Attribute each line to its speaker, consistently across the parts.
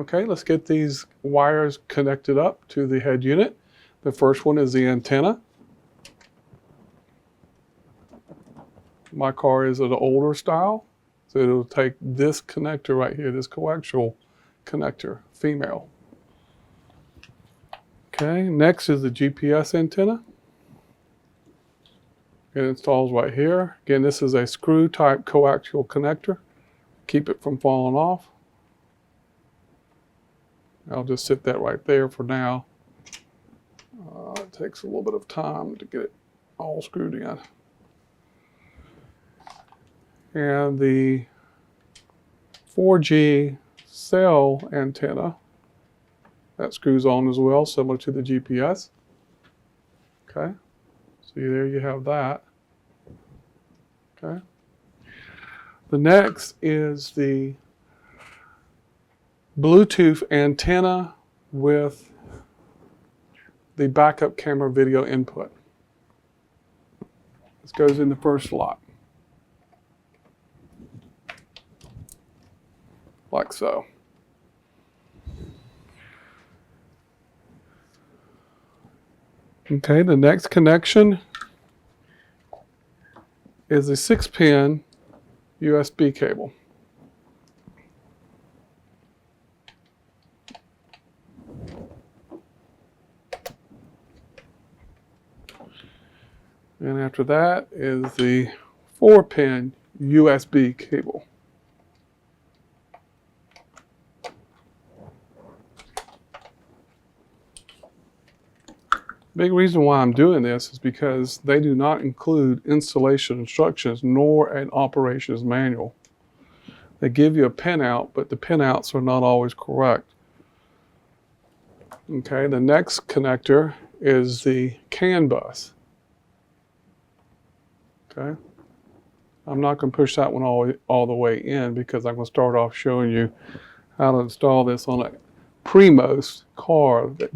Speaker 1: Okay, let's get these wires connected up to the head unit. The first one is the antenna. My car is an older style, so it'll take this connector right here, this coaxial connector, female. Okay, next is the GPS antenna. It installs right here. Again, this is a screw type coaxial connector. Keep it from falling off. I'll just sit that right there for now. It takes a little bit of time to get it all screwed in. And the 4G cell antenna, that screws on as well, similar to the GPS. Okay, so there you have that. Okay. The next is the Bluetooth antenna with the backup camera video input. This goes in the first slot, like so. Okay, the next connection is a 6-pin USB cable. And after that is the 4-pin USB cable. Big reason why I'm doing this is because they do not include installation instructions nor an operations manual. They give you a pinout, but the pinouts are not always correct. Okay, the next connector is the CAN bus. Okay, I'm not going to push that one all the way in because I'm going to start off showing you how to install this on a Primos car. That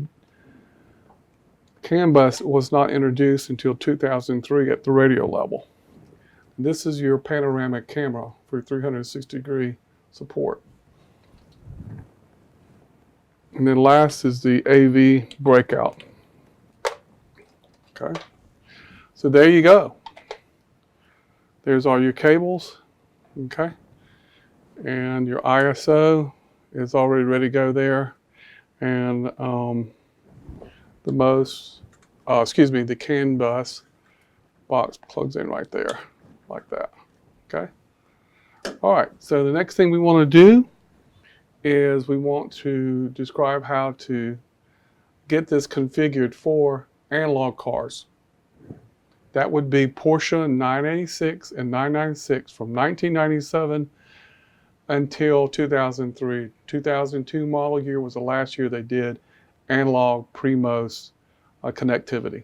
Speaker 1: CAN bus was not introduced until 2003 at the radio level. This is your panoramic camera for 360-degree support. And then last is the AV breakout. Okay, so there you go. There's all your cables, okay? And your ISO is already ready to go there. And the CAN bus box plugs in right there, like that, okay? All right, so the next thing we want to do is we want to describe how to get this configured for analog cars. That would be Porsche 986 and 996 from 1997 until 2003. 2002 model year was the last year they did analog Primos connectivity.